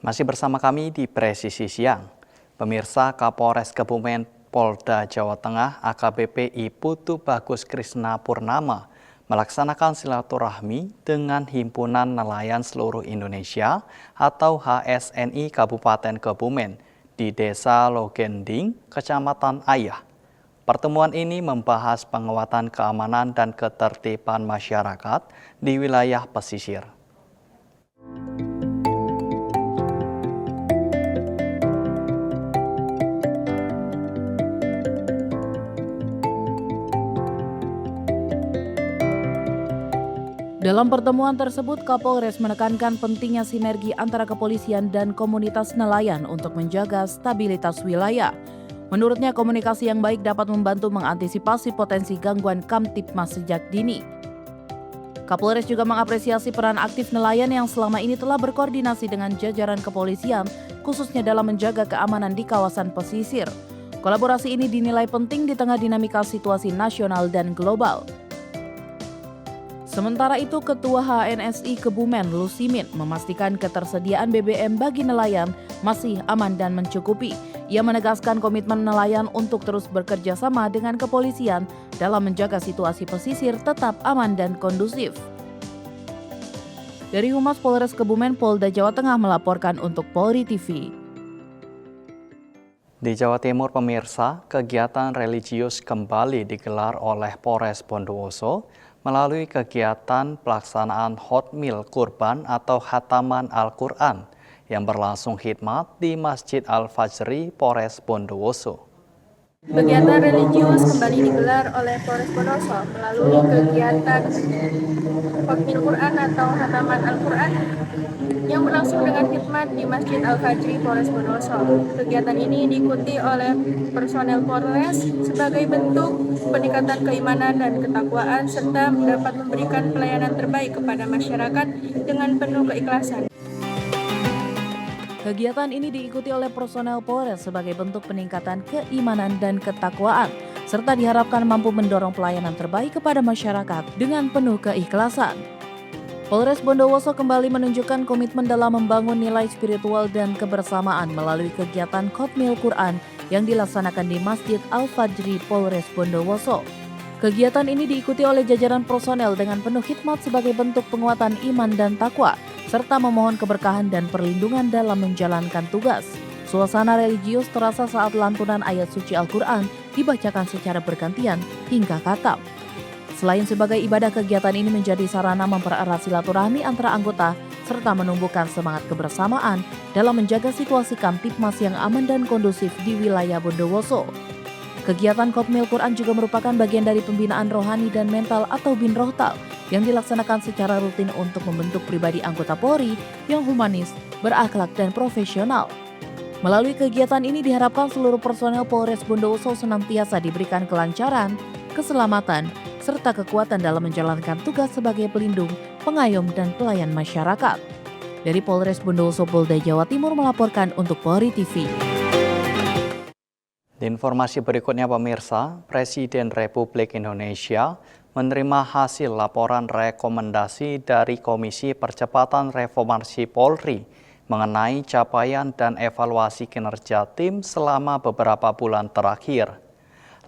Masih bersama kami di Presisi Siang. Pemirsa, Kapolres Kebumen Polda Jawa Tengah AKBP I Putu Bagus Krisna Purnama melaksanakan silaturahmi dengan Himpunan Nelayan Seluruh Indonesia atau HSNI Kabupaten Kebumen di Desa Logending, Kecamatan Ayah. Pertemuan ini membahas penguatan keamanan dan ketertiban masyarakat di wilayah pesisir. Dalam pertemuan tersebut, Kapolres menekankan pentingnya sinergi antara kepolisian dan komunitas nelayan untuk menjaga stabilitas wilayah. Menurutnya, komunikasi yang baik dapat membantu mengantisipasi potensi gangguan Kamtibmas sejak dini. Kapolres juga mengapresiasi peran aktif nelayan yang selama ini telah berkoordinasi dengan jajaran kepolisian, khususnya dalam menjaga keamanan di kawasan pesisir. Kolaborasi ini dinilai penting di tengah dinamika situasi nasional dan global. Sementara itu, Ketua HNSI Kebumen Lusimin memastikan ketersediaan BBM bagi nelayan masih aman dan mencukupi. Ia menegaskan komitmen nelayan untuk terus bekerja sama dengan kepolisian dalam menjaga situasi pesisir tetap aman dan kondusif. Dari Humas Polres Kebumen, Polda Jawa Tengah melaporkan untuk Polri TV. Di Jawa Timur, pemirsa, kegiatan religius kembali digelar oleh Polres Bondowoso melalui kegiatan pelaksanaan Hotmil Kurban atau Khataman Al-Quran yang berlangsung khidmat di Masjid Al-Fajri, Polres Bondowoso. Kegiatan religius kembali digelar oleh Polres Bondowoso melalui kegiatan Hotmil Quran atau Khataman Al-Quran yang berlangsung dengan khidmat di Masjid Al-Fajri, Polres Bondowoso. Kegiatan ini diikuti oleh personel Polres sebagai bentuk peningkatan keimanan dan ketakwaan serta dapat memberikan pelayanan terbaik kepada masyarakat dengan penuh keikhlasan. Kegiatan ini diikuti oleh personel Polres sebagai bentuk peningkatan keimanan dan ketakwaan, serta diharapkan mampu mendorong pelayanan terbaik kepada masyarakat dengan penuh keikhlasan. Polres Bondowoso kembali menunjukkan komitmen dalam membangun nilai spiritual dan kebersamaan melalui kegiatan Hotmil Quran yang dilaksanakan di Masjid Al-Fajri, Polres Bondowoso. Kegiatan ini diikuti oleh jajaran personel dengan penuh khidmat sebagai bentuk penguatan iman dan takwa, serta memohon keberkahan dan perlindungan dalam menjalankan tugas. Suasana religius terasa saat lantunan ayat suci Al-Quran dibacakan secara bergantian hingga khatam. Selain sebagai ibadah, kegiatan ini menjadi sarana mempererat silaturahmi antara anggota serta menumbuhkan semangat kebersamaan dalam menjaga situasi Kamtibmas yang aman dan kondusif di wilayah Bondowoso. Kegiatan Hotmil Quran juga merupakan bagian dari pembinaan rohani dan mental atau Bin Rohtal yang dilaksanakan secara rutin untuk membentuk pribadi anggota Polri yang humanis, berakhlak, dan profesional. Melalui kegiatan ini diharapkan seluruh personel Polres Bondowoso senantiasa diberikan kelancaran, keselamatan, serta kekuatan dalam menjalankan tugas sebagai pelindung, pengayom, dan pelayan masyarakat. Dari Polres Bondowoso, Polda Jawa Timur melaporkan untuk Polri TV. Di informasi berikutnya, pemirsa, Presiden Republik Indonesia menerima hasil laporan rekomendasi dari Komisi Percepatan Reformasi Polri mengenai capaian dan evaluasi kinerja tim selama beberapa bulan terakhir.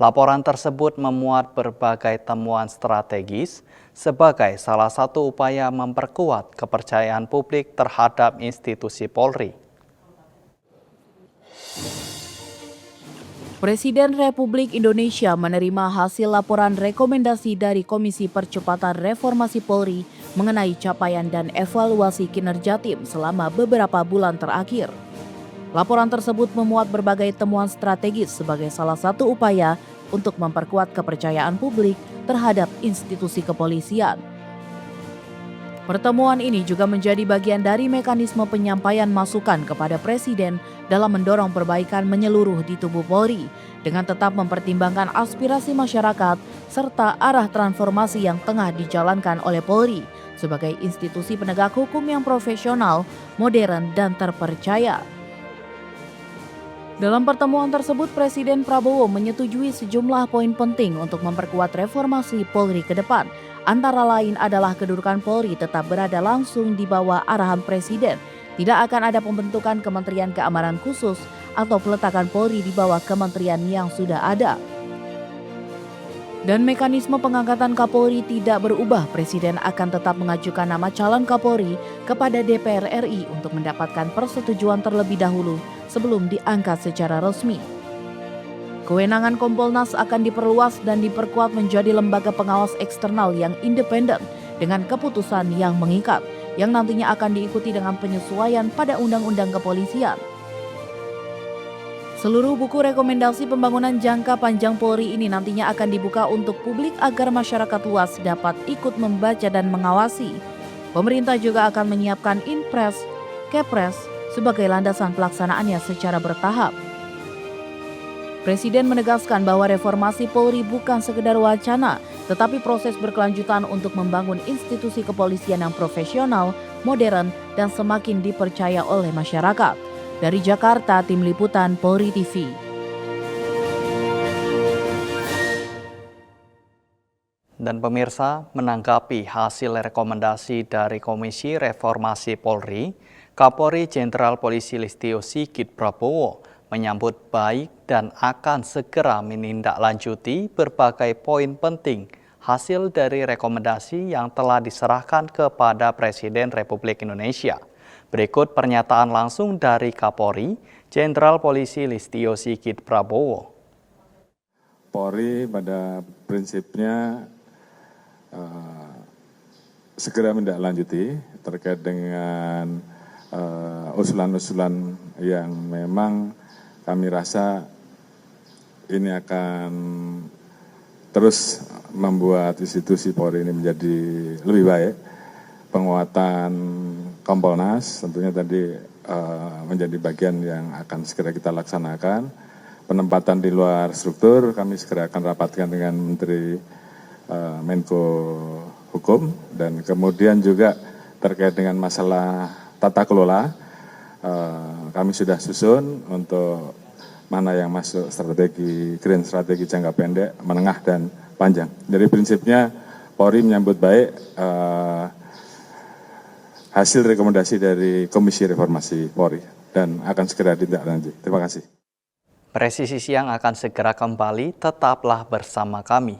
Laporan tersebut memuat berbagai temuan strategis sebagai salah satu upaya memperkuat kepercayaan publik terhadap institusi Polri. Presiden Republik Indonesia menerima hasil laporan rekomendasi dari Komisi Percepatan Reformasi Polri mengenai capaian dan evaluasi kinerja tim selama beberapa bulan terakhir. Laporan tersebut memuat berbagai temuan strategis sebagai salah satu upaya untuk memperkuat kepercayaan publik terhadap institusi kepolisian. Pertemuan ini juga menjadi bagian dari mekanisme penyampaian masukan kepada Presiden dalam mendorong perbaikan menyeluruh di tubuh Polri dengan tetap mempertimbangkan aspirasi masyarakat serta arah transformasi yang tengah dijalankan oleh Polri sebagai institusi penegak hukum yang profesional, modern, dan terpercaya. Dalam pertemuan tersebut, Presiden Prabowo menyetujui sejumlah poin penting untuk memperkuat reformasi Polri ke depan. Antara lain adalah kedudukan Polri tetap berada langsung di bawah arahan Presiden, Tidak akan ada pembentukan Kementerian Keamanan Khusus atau peletakan Polri di bawah kementerian yang sudah ada. Dan mekanisme pengangkatan Kapolri tidak berubah. Presiden akan tetap mengajukan nama calon Kapolri kepada DPR RI untuk mendapatkan persetujuan terlebih dahulu sebelum diangkat secara resmi. Kewenangan Kompolnas akan diperluas dan diperkuat menjadi lembaga pengawas eksternal yang independen dengan keputusan yang mengikat, yang nantinya akan diikuti dengan penyesuaian pada Undang-Undang Kepolisian. Seluruh buku rekomendasi pembangunan jangka panjang Polri ini nantinya akan dibuka untuk publik agar masyarakat luas dapat ikut membaca dan mengawasi. Pemerintah juga akan menyiapkan Inpres, Kepres sebagai landasan pelaksanaannya secara bertahap. Presiden menegaskan bahwa reformasi Polri bukan sekedar wacana, tetapi proses berkelanjutan untuk membangun institusi kepolisian yang profesional, modern, dan semakin dipercaya oleh masyarakat. Dari Jakarta, Tim Liputan Polri TV. Dan pemirsa, menanggapi hasil rekomendasi dari Komisi Reformasi Polri, Kapolri Jenderal Polisi Listio Sigit Prabowo menyambut baik dan akan segera menindaklanjuti berbagai poin penting hasil dari rekomendasi yang telah diserahkan kepada Presiden Republik Indonesia. Berikut pernyataan langsung dari Kapolri Jenderal Polisi Listio Sigit Prabowo. Polri pada prinsipnya segera menindaklanjuti terkait dengan usulan-usulan yang memang kami rasa ini akan terus membuat institusi Polri ini menjadi lebih baik. Penguatan Kompolnas tentunya tadi menjadi bagian yang akan segera kita laksanakan. Penempatan di luar struktur kami segera akan rapatkan dengan Menteri Menko Hukum, dan kemudian juga terkait dengan masalah tata kelola kami sudah susun untuk mana yang masuk strategi green, strategi jangka pendek, menengah, dan panjang. Jadi prinsipnya Polri menyambut baik hasil rekomendasi dari Komisi Reformasi Polri dan akan segera ditindaklanjuti. Terima kasih. Presisi Siang akan segera kembali, tetaplah bersama kami.